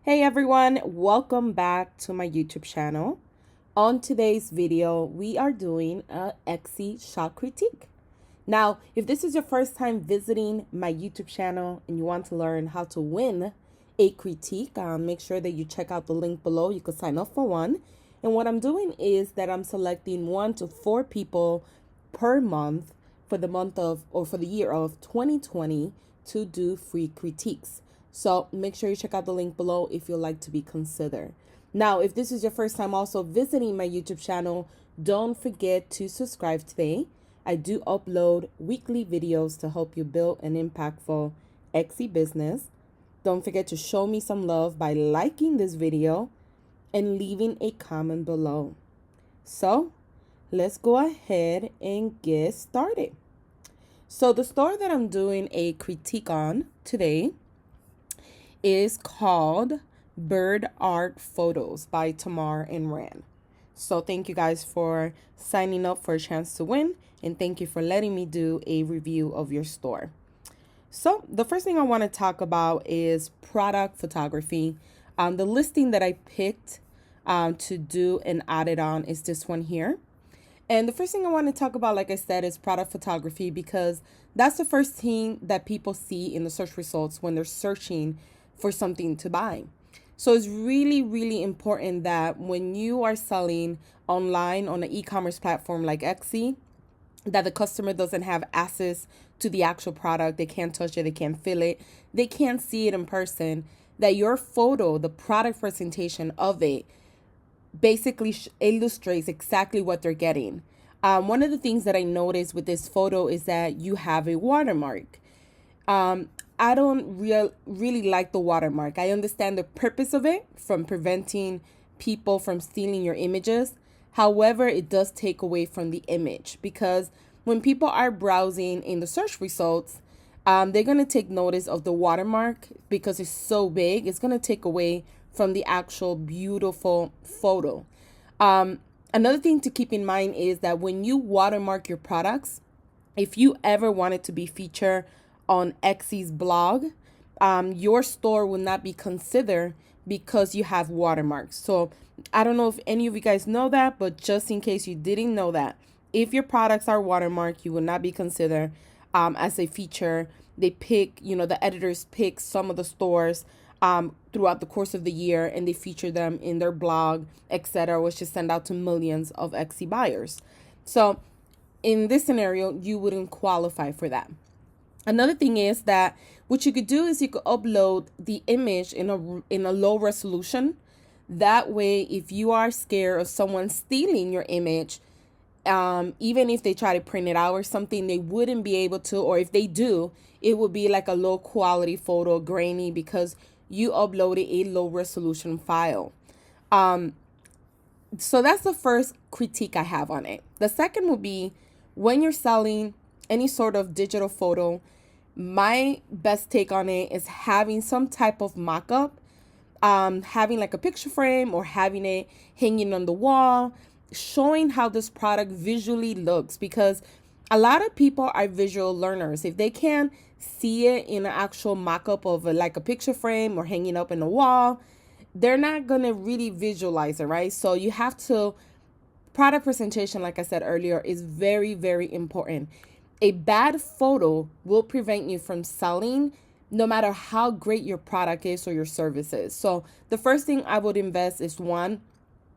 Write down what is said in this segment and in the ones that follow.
Hey everyone, welcome back to my YouTube channel. On today's video, we are doing a Etsy shop critique. Now, if this is your first time visiting my YouTube channel and you want to learn how to win a critique, make sure that you check out the link below. You can sign up for one. And what I'm doing is that I'm selecting 1 to 4 people per month for the for the year of 2020 to do free critiques. So make sure you check out the link below if you'd like to be considered. Now, if this is your first time also visiting my YouTube channel, don't forget to subscribe today. I do upload weekly videos to help you build an impactful Etsy business. Don't forget to show me some love by liking this video and leaving a comment below. So let's go ahead and get started. So the store that I'm doing a critique on today is called Bird Art Photos by Tamar and Rand. So thank you guys for signing up for a chance to win, and thank you for letting me do a review of your store. So the first thing I want to talk about is product photography. The listing that I picked to do and add it on is this one here. And the first thing I want to talk about, like I said, is product photography, because that's the first thing that people see in the search results when they're searching for something to buy. So it's really, really important that when you are selling online on an e-commerce platform like Etsy, that the customer doesn't have access to the actual product. They can't touch it, they can't feel it, they can't see it in person, that your photo, the product presentation of it, basically illustrates exactly what they're getting. One of the things that I noticed with this photo is that you have a watermark. I don't really like the watermark. I understand the purpose of it from preventing people from stealing your images. However, it does take away from the image, because when people are browsing in the search results, they're going to take notice of the watermark because it's so big. It's going to take away from the actual beautiful photo. Another thing to keep in mind is that when you watermark your products, if you ever want it to be featured on Etsy's blog, your store will not be considered because you have watermarks. So I don't know if any of you guys know that, but just in case you didn't know that, if your products are watermarked, you will not be considered as a feature. They pick, the editors pick some of the stores throughout the course of the year, and they feature them in their blog, etc., which is sent out to millions of Etsy buyers. So in this scenario, you wouldn't qualify for that. Another thing is that what you could do is you could upload the image in a low resolution. That way, if you are scared of someone stealing your image, even if they try to print it out or something, they wouldn't be able to, or if they do, it would be like a low quality photo, grainy, because you uploaded a low resolution file. So that's the first critique I have on it. The second would be when you're selling any sort of digital photo, my best take on it is having some type of mock-up, having like a picture frame or having it hanging on the wall, showing how this product visually looks, because a lot of people are visual learners. If they can't see it in an actual mock-up of like a picture frame or hanging up in the wall, they're not going to really visualize it, right? So you have to, product presentation, like I said earlier, is very, very important. A bad photo will prevent you from selling no matter how great your product is or your service is. So the first thing I would invest is, one,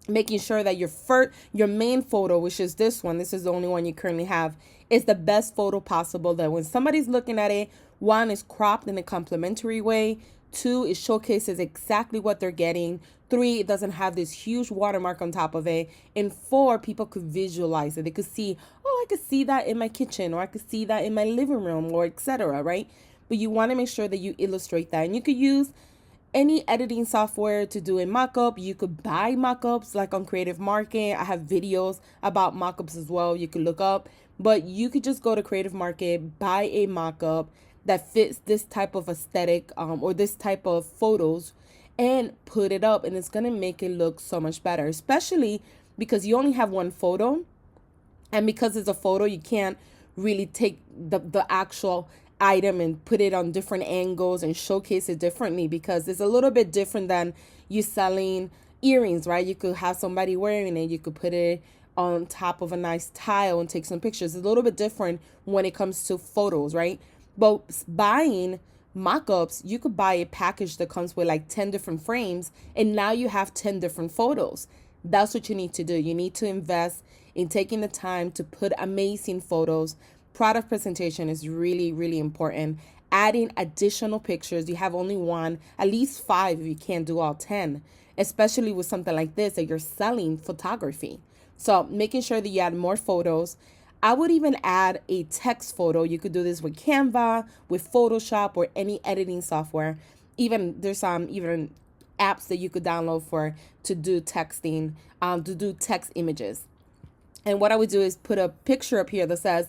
making sure that your main photo, which is this one, this is the only one you currently have, is the best photo possible, that when somebody's looking at it, one, is cropped in a complimentary way, two, it showcases exactly what they're getting, three, it doesn't have this huge watermark on top of it, and four, people could visualize it. They could see, oh, I could see that in my kitchen, or I could see that in my living room, or etc., right? But you want to make sure that you illustrate that, and you could use any editing software to do a mock-up. You could buy mock-ups like on Creative Market. I have videos about mock-ups as well you could look up, but you could just go to Creative Market, buy a mock-up that fits this type of aesthetic or this type of photos, and put it up, and it's going to make it look so much better, especially because you only have one photo, and because it's a photo, you can't really take the actual item and put it on different angles and showcase it differently, because it's a little bit different than you selling earrings, right? You could have somebody wearing it, you could put it on top of a nice tile and take some pictures. It's a little bit different when it comes to photos, right? But buying mock-ups, you could buy a package that comes with like 10 different frames, and now you have 10 different photos. That's what you need to do. You need to invest in taking the time to put amazing photos. Product presentation is really, really important. Adding additional pictures. You have only one, at least 5 if you can't do all 10, especially with something like this that you're selling photography. So making sure that you add more photos. I would even add a text photo. You could do this with Canva, with Photoshop, or any editing software. Even there's even apps that you could download for to do texting, to do text images. And what I would do is put a picture up here that says,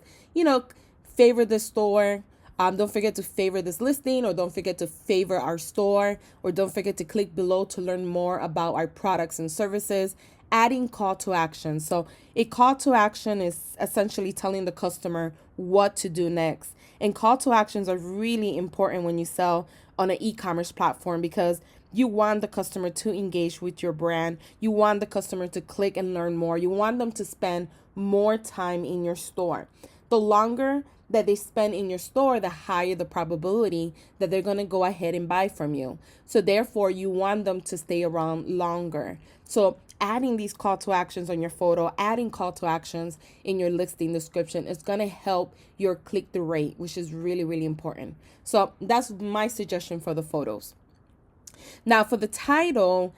favor the store. Don't forget to favor this listing, or don't forget to favor our store, or don't forget to click below to learn more about our products and services. Adding call to action. So a call to action is essentially telling the customer what to do next. And call to actions are really important when you sell on an e-commerce platform, because you want the customer to engage with your brand. You want the customer to click and learn more. You want them to spend more time in your store. The longer that they spend in your store, the higher the probability that they're going to go ahead and buy from you. So therefore, you want them to stay around longer. So adding these call to actions on your photo, adding call to actions in your listing description is going to help your click-through rate, which is really, really important. So that's my suggestion for the photos. Now for the title,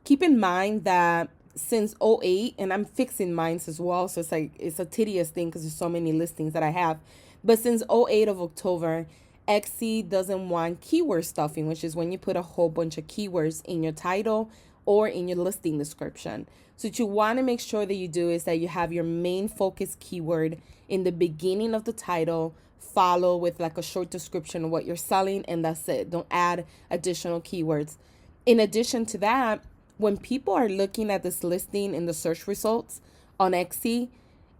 keep in mind that since '08, and I'm fixing mine as well, so it's a tedious thing because there's so many listings that I have. But since '08 of October, Etsy doesn't want keyword stuffing, which is when you put a whole bunch of keywords in your title or in your listing description. So what you want to make sure that you do is that you have your main focus keyword in the beginning of the title, follow with like a short description of what you're selling, and that's it. Don't add additional keywords. In addition to that, when people are looking at this listing in the search results on Etsy,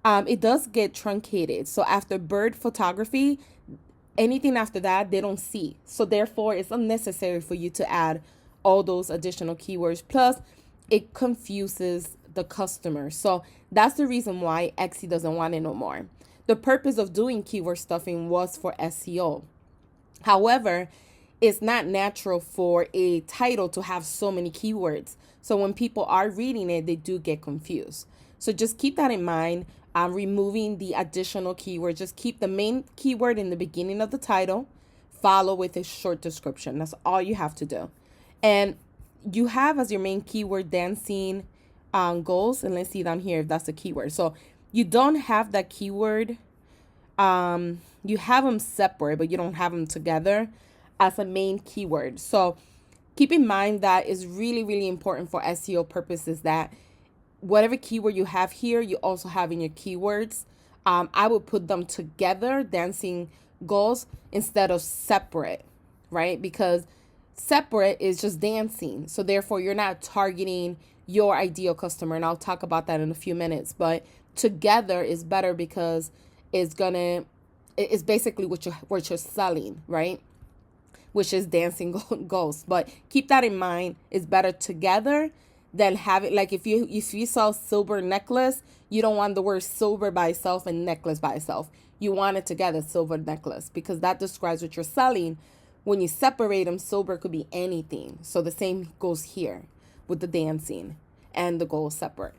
it does get truncated. So after bird photography, anything after that, they don't see. So therefore, it's unnecessary for you to add all those additional keywords. Plus, it confuses the customer. So that's the reason why Etsy doesn't want it no more. The purpose of doing keyword stuffing was for SEO. However, it's not natural for a title to have so many keywords. So when people are reading it, they do get confused. So just keep that in mind. Removing the additional keyword. Just keep the main keyword in the beginning of the title, follow with a short description. That's all you have to do. And you have as your main keyword dancing goals. And let's see down here if that's the keyword. So you don't have that keyword. You have them separate, but you don't have them together as a main keyword. So keep in mind that it's really, really important for SEO purposes that whatever keyword you have here, you also have in your keywords. I would put them together, dancing goals, instead of separate, right? Because separate is just dancing. So therefore, you're not targeting your ideal customer. And I'll talk about that in a few minutes. But together is better because it's basically what you're selling, right? Which is dancing goals. But keep that in mind. It's better together than have it like if you sell silver necklace, you don't want the word silver by itself and necklace by itself. You want it together, silver necklace, because that describes what you're selling. When you separate them, silver could be anything. So the same goes here with the dancing and the goal separate.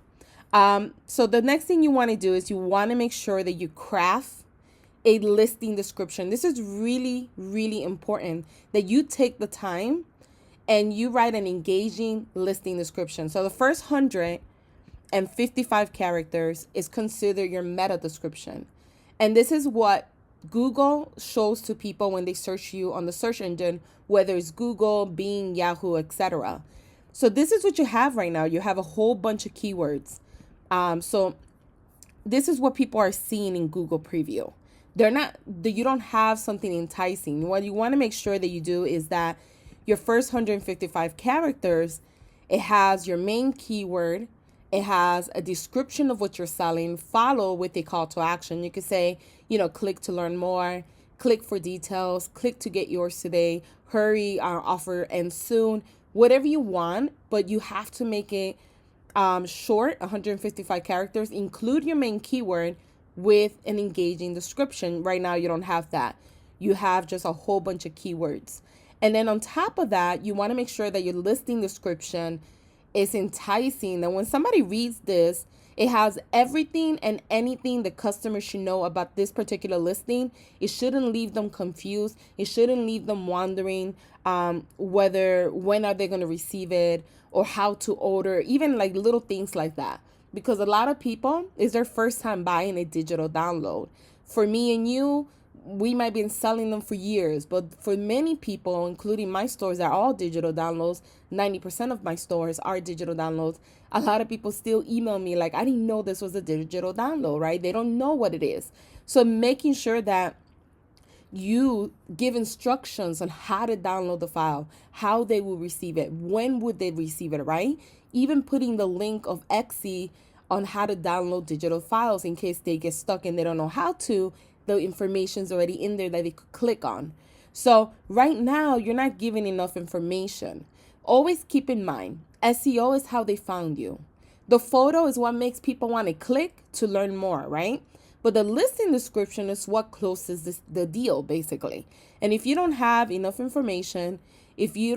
So the next thing you want to do is you want to make sure that you craft a listing description. This is really, really important that you take the time and you write an engaging listing description. So the first 155 characters is considered your meta description. And this is what Google shows to people when they search you on the search engine, whether it's Google, Bing, Yahoo, etc. So this is what you have right now. You have a whole bunch of keywords. So this is what people are seeing in Google preview. You don't have something enticing. What you want to make sure that you do is that your first 155 characters, it has your main keyword, it has a description of what you're selling, follow with a call to action. You could say, click to learn more, click for details, click to get yours today, hurry, our offer ends soon, whatever you want, but you have to make it short, 155 characters. Include your main keyword with an engaging description. Right now, you don't have that. You have just a whole bunch of keywords. And then on top of that, you want to make sure that your listing description is enticing. And when somebody reads this, it has everything and anything the customer should know about this particular listing. It shouldn't leave them confused. It shouldn't leave them wondering when are they going to receive it, or how to order, even like little things like that. Because a lot of people, it's their first time buying a digital download. For me and you, we might have been selling them for years, but for many people, including my stores, are all digital downloads. 90% of my stores are digital downloads. A lot of people still email me like, I didn't know this was a digital download, right? They don't know what it is. So making sure that you give instructions on how to download the file, how they will receive it, when would they receive it, right? Even putting the link of Etsy on how to download digital files in case they get stuck and they don't know how to. The information's already in there that they could click on. So right now, you're not giving enough information. Always keep in mind, SEO is how they found you. The photo is what makes people want to click to learn more, right? But the listing description is what closes the deal, basically. And if you don't have enough information, if you're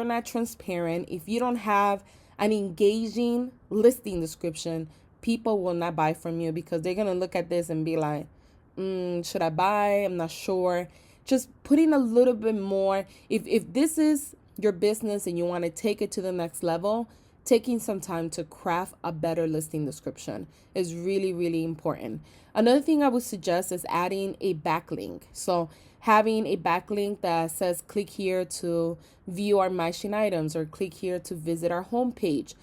not transparent, if you don't have an engaging listing description, people will not buy from you because they're gonna look at this and be like, should I buy? I'm not sure. Just putting a little bit more. If this is your business and you want to take it to the next level, taking some time to craft a better listing description is really, really important. Another thing I would suggest is adding a backlink. So having a backlink that says click here to view our matching items or click here to visit our homepage.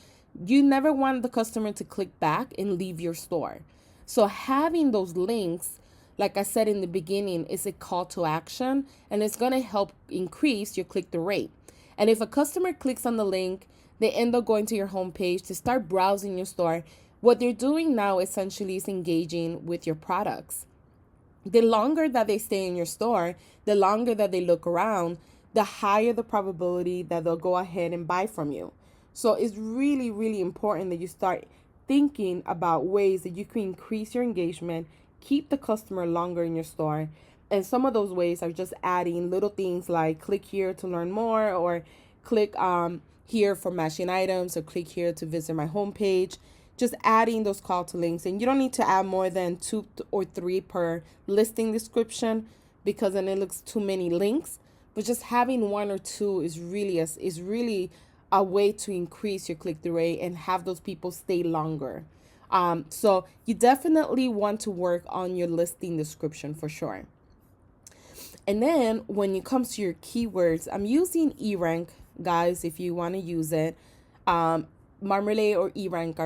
You never want the customer to click back and leave your store. So having those links, like I said in the beginning, is a call to action, and it's going to help increase your click-through rate. And if a customer clicks on the link, they end up going to your homepage to start browsing your store. What they're doing now essentially is engaging with your products. The longer that they stay in your store, the longer that they look around, the higher the probability that they'll go ahead and buy from you. So it's really, really important that you start thinking about ways that you can increase your engagement, keep the customer longer in your store. And some of those ways are just adding little things like click here to learn more, or click here for matching items, or click here to visit my homepage. Just adding those call to links. And you don't need to add more than 2 or 3 per listing description, because then it looks too many links. But just having 1 or 2 is really a way to increase your click-through rate and have those people stay longer. So you definitely want to work on your listing description for sure. And then when it comes to your keywords, I'm using eRank, guys, if you want to use it. Marmalade or eRank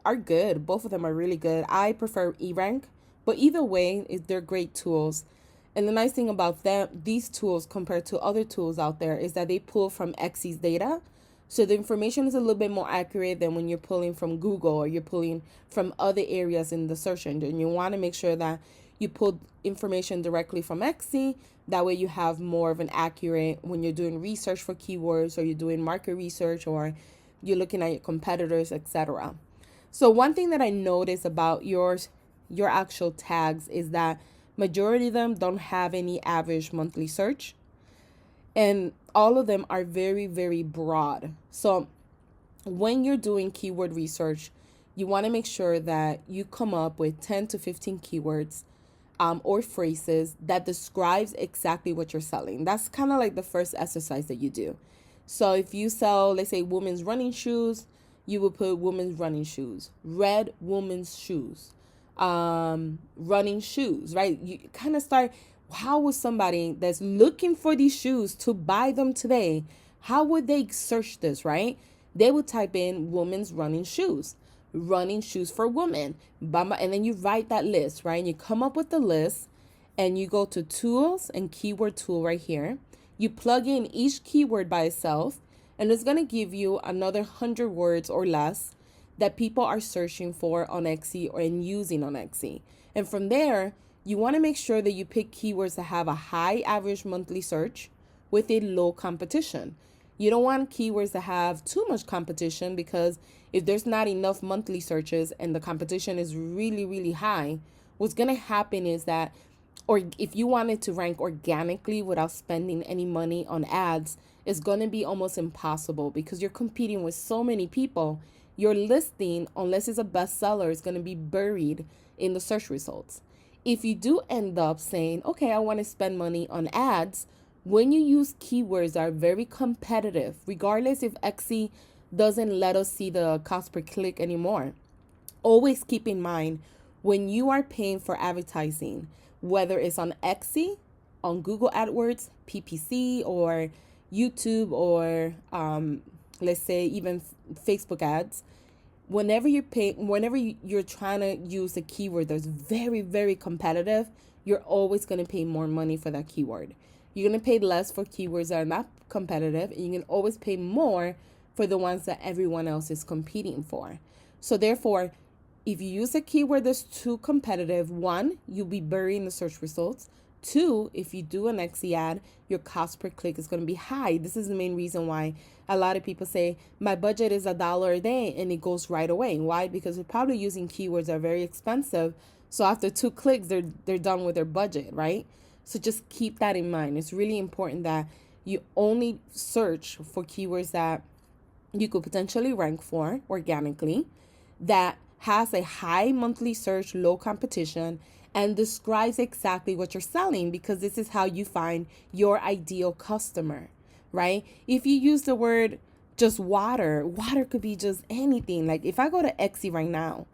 are good. Both of them are really good. I prefer eRank, but either way, they're great tools. And the nice thing about these tools compared to other tools out there is that they pull from Etsy's data. So the information is a little bit more accurate than when you're pulling from Google or you're pulling from other areas in the search engine. You want to make sure that you pull information directly from Etsy. That way you have more of an accurate when you're doing research for keywords, or you're doing market research, or you're looking at your competitors, etc. So one thing that I noticed about your actual tags is that majority of them don't have any average monthly search. And all of them are very, very broad. So when you're doing keyword research, you want to make sure that you come up with 10 to 15 keywords or phrases that describes exactly what you're selling. That's kind of like the first exercise that you do. So if you sell, let's say, women's running shoes, you will put women's running shoes, red women's shoes, running shoes, right? You kind of start, how would somebody that's looking for these shoes to buy them today, how would they search this, right? They would type in women's running shoes for women, and then you write that list, right? And you come up with the list, and you go to tools and keyword tool right here. You plug in each keyword by itself, and it's going to give you another 100 words or less that people are searching for on Etsy or in using on Etsy. And from there, You want to make sure that you pick keywords that have a high average monthly search with a low competition. You don't want keywords that have too much competition, because if there's not enough monthly searches and the competition is really, really high, what's going to happen is that, or if you wanted to rank organically without spending any money on ads, it's going to be almost impossible, because you're competing with so many people. Your listing, unless it's a bestseller, is going to be buried in the search results. If you do end up saying, okay, I want to spend money on ads, when you use keywords that are very competitive, regardless if Etsy doesn't let us see the cost per click anymore, always keep in mind, when you are paying for advertising, whether it's on Etsy, on Google AdWords, PPC, or YouTube, or let's say even Facebook ads, whenever you're trying to use a keyword that's very, very competitive, you're always going to pay more money for that keyword. You're going to pay less for keywords that are not competitive, and you can always pay more for the ones that everyone else is competing for. So therefore, if you use a keyword that's too competitive, one, you'll be burying the search results. Two, if you do an Etsy ad, your cost per click is going to be high. This is the main reason why a lot of people say, my budget is $1 a day, and it goes right away. Why? Because they're probably using keywords that are very expensive. So after 2 clicks, they're done with their budget, right? So just keep that in mind. It's really important that you only search for keywords that you could potentially rank for organically, that has a high monthly search, low competition, and describes exactly what you're selling, because this is how you find your ideal customer, right? If you use the word just water could be just anything. Like if I go to Etsy right now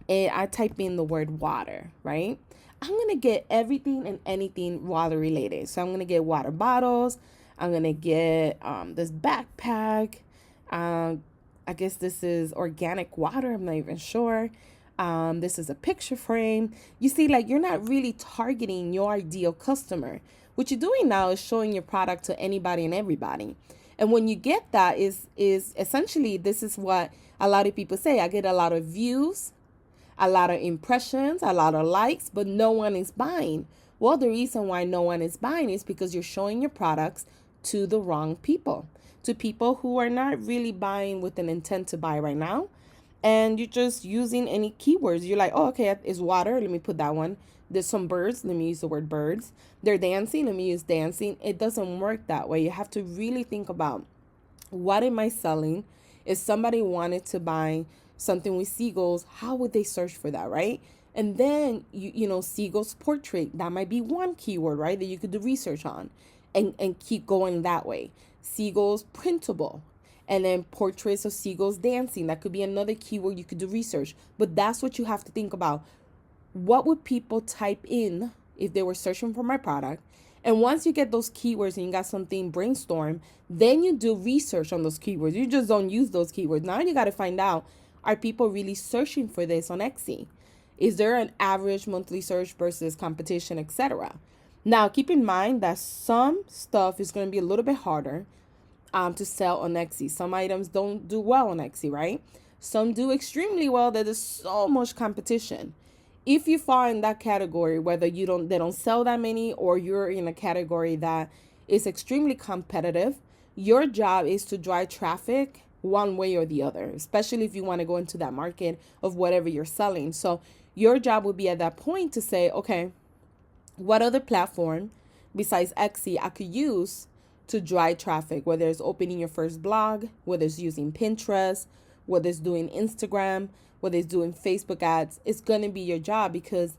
and I type in the word water, right? I'm going to get everything and anything water related. So I'm going to get water bottles. I'm going to get this backpack. I guess this is organic water. I'm not even sure. This is a picture frame. You see, like, you're not really targeting your ideal customer. What you're doing now is showing your product to anybody and everybody. And when you get that is essentially, this is what a lot of people say. I get a lot of views, a lot of impressions, a lot of likes, but no one is buying. Well, the reason why no one is buying is because you're showing your products to the wrong people, to people who are not really buying with an intent to buy right now. And you're just using any keywords. You're like, oh, okay, it's water. Let me put that one. There's some birds. Let me use the word birds. They're dancing. Let me use dancing. It doesn't work that way. You have to really think about, what am I selling? If somebody wanted to buy something with seagulls, how would they search for that, right? And then, you know, seagulls portrait, that might be one keyword, right, that you could do research on, and keep going that way. Seagulls printable, and then portraits of seagulls dancing, that could be another keyword you could do research. But that's what you have to think about. What would people type in if they were searching for my product? And once you get those keywords and you got something brainstorm, then you do research on those keywords. You just don't use those keywords. Now you got to find out, are people really searching for this on Etsy? Is there an average monthly search versus competition, etc.? Now, keep in mind that some stuff is going to be a little bit harder to sell on Etsy. Some items don't do well on Etsy, right? Some do extremely well. There's so much competition. If you fall in that category, whether they don't sell that many, or you're in a category that is extremely competitive, your job is to drive traffic one way or the other, especially if you want to go into that market of whatever you're selling. So your job would be at that point to say, okay, what other platform besides Etsy I could use to drive traffic, whether it's opening your first blog, whether it's using Pinterest, whether it's doing Instagram, whether it's doing Facebook ads. It's going to be your job, because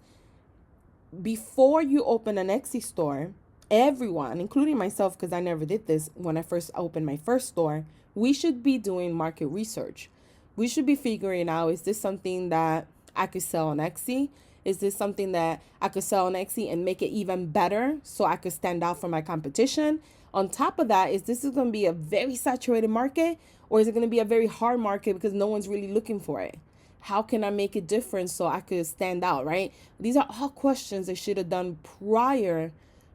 before you open an Etsy store, everyone, including myself, because I never did this when I first opened my first store, we should be doing market research. We should be figuring out, is this something that I could sell on Etsy? Is this something that I could sell on Etsy and make it even better so I could stand out from my competition? On top of that, is this going to be a very saturated market, or is it going to be a very hard market because no one's really looking for it? How can I make it different so I could stand out, right? These are all questions they should have done prior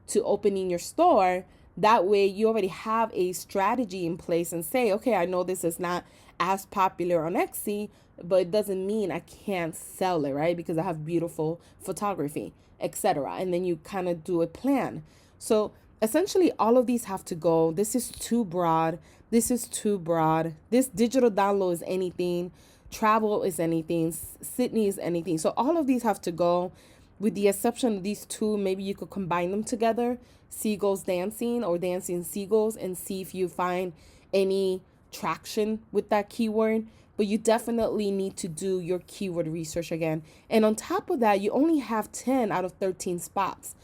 to opening your store That way you already have a strategy in place and say, okay, I know this is not as popular on Etsy, but it doesn't mean I can't sell it, right? Because I have beautiful photography, etc. And then you kind of do a plan. So essentially all of these have to go. This is too broad. This is too broad. This digital download is anything. Travel is anything. Sydney is anything. So all of these have to go, with the exception of these two. Maybe you could combine them together, seagulls dancing or dancing seagulls, and see if you find any traction with that keyword. But you definitely need to do your keyword research again. And on top of that, you only have 10 out of 13 spots.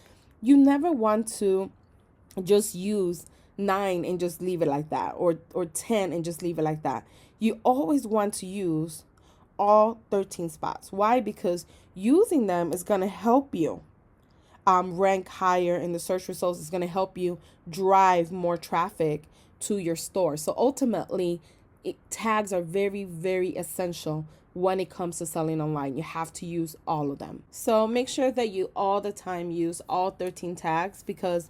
You never want to just use 9 and just leave it like that, or 10 and just leave it like that. You always want to use all 13 spots. Why? Because using them is going to help you rank higher in the search results. Is going to help you drive more traffic to your store. So ultimately, tags are very, very essential when it comes to selling online. You have to use all of them. So make sure that you all the time use all 13 tags, because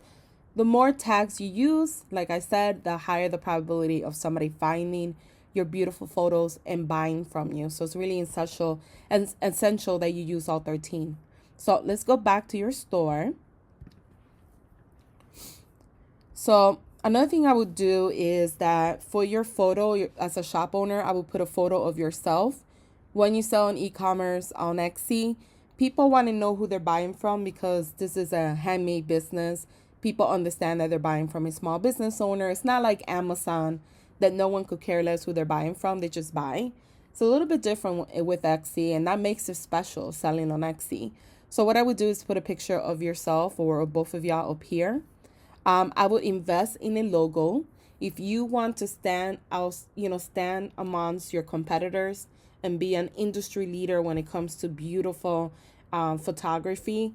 the more tags you use, like I said, the higher the probability of somebody finding your beautiful photos and buying from you. So it's really essential that you use all 13. So let's go back to your store. So another thing I would do is that for your photo, as a shop owner, I would put a photo of yourself. When you sell on e-commerce on Etsy, people want to know who they're buying from, because this is a handmade business. People understand that they're buying from a small business owner. It's not like Amazon that no one could care less who they're buying from. They just buy. It's a little bit different with Etsy, and that makes it special selling on Etsy. So what I would do is put a picture of yourself or both of y'all up here. I would invest in a logo. If you want to stand out, stand amongst your competitors and be an industry leader when it comes to beautiful photography,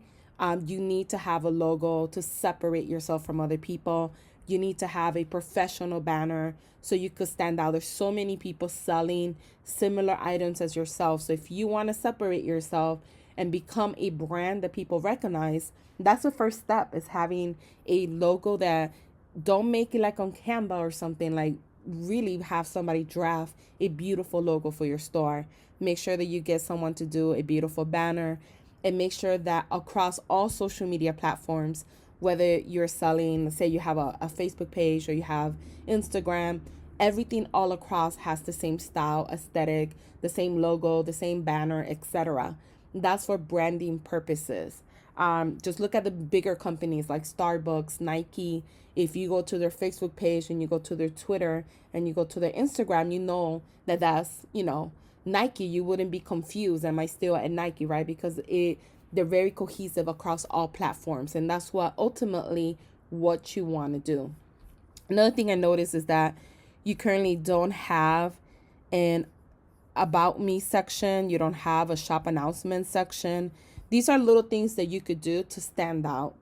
you need to have a logo to separate yourself from other people. You need to have a professional banner so you could stand out. There's so many people selling similar items as yourself. So if you want to separate yourself and become a brand that people recognize, that's the first step, is having a logo that, don't make it like on Canva or something. Like, really have somebody draft a beautiful logo for your store. Make sure that you get someone to do a beautiful banner, and make sure that across all social media platforms, whether you're selling, say you have a Facebook page or you have Instagram, everything all across has the same style, aesthetic, the same logo, the same banner, etc. That's for branding purposes. Just look at the bigger companies like Starbucks, Nike. If you go to their Facebook page and you go to their Twitter and you go to their Instagram, you know that that's, Nike. You wouldn't be confused. Am I still at Nike, right? Because they're very cohesive across all platforms. And that's what ultimately what you want to do. Another thing I noticed is that you currently don't have an about me section. You don't have a shop announcement section. These are little things that you could do to stand out.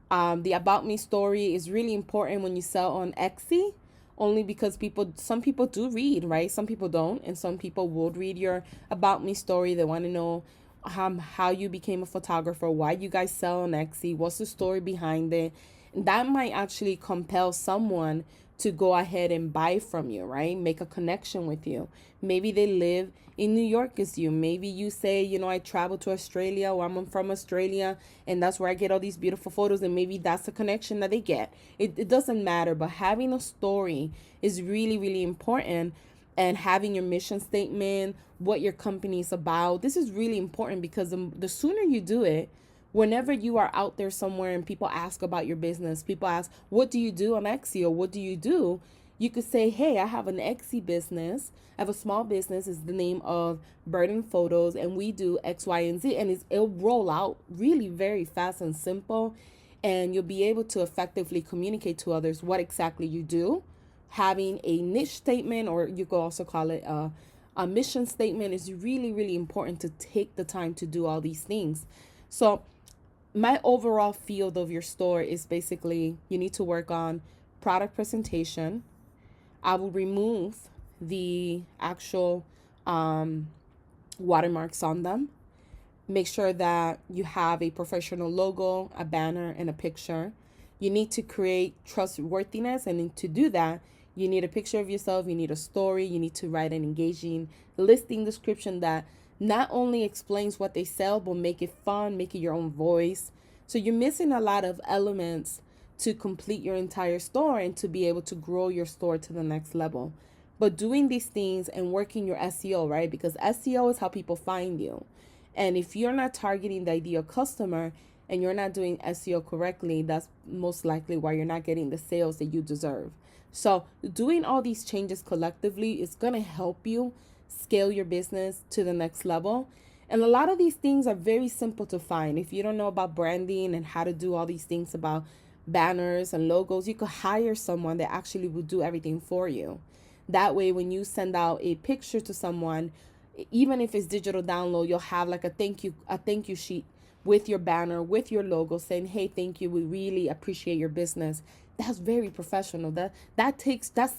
The about me story is really important when you sell on Etsy, only because some people do read, right? Some people don't, and some people would read your about me story. They want to know how you became a photographer, why you guys sell on Etsy, what's the story behind it. And that might actually compel someone to go ahead and buy from you, right? Make a connection with you. Maybe they live in New York as you. Maybe you say, I travel to Australia, or I'm from Australia, and that's where I get all these beautiful photos, and maybe that's the connection that they get. It doesn't matter, but having a story is really, really important. And having your mission statement, what your company is about, this is really important, because the sooner you do it, whenever you are out there somewhere and people ask about your business, people ask, what do you do on Etsy, or what do you do? You could say, hey, I have an Etsy business. I have a small business. It's the name of Burden Photos, and we do X, Y, and Z. And it'll roll out really very fast and simple. And you'll be able to effectively communicate to others what exactly you do. Having a niche statement, or you could also call it a mission statement, is really, really important to take the time to do all these things. So my overall field of your store is basically, you need to work on product presentation. I will remove the actual watermarks on them. Make sure that you have a professional logo, a banner, and a picture. You need to create trustworthiness, and to do that, you need a picture of yourself, you need a story, you need to write an engaging listing description that not only explains what they sell, but make it fun, make it your own voice. So you're missing a lot of elements to complete your entire store and to be able to grow your store to the next level. But doing these things and working your SEO, right? Because SEO is how people find you. And if you're not targeting the ideal customer and you're not doing SEO correctly, that's most likely why you're not getting the sales that you deserve. So doing all these changes collectively is going to help you scale your business to the next level. And a lot of these things are very simple to find. If you don't know about branding and how to do all these things about banners and logos, you could hire someone that actually will do everything for you. That way, when you send out a picture to someone, even if it's digital download, you'll have like a thank you sheet with your banner, with your logo, saying, "Hey, thank you. We really appreciate your business." That's very professional. That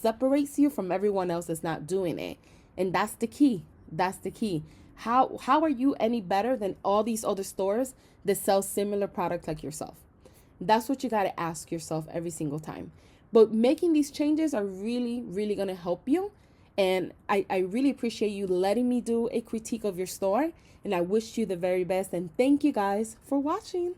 separates you from everyone else that's not doing it. And that's the key. That's the key. How are you any better than all these other stores that sell similar products like yourself? That's what you got to ask yourself every single time. But making these changes are really, really going to help you. And I really appreciate you letting me do a critique of your store. And I wish you the very best. And thank you guys for watching.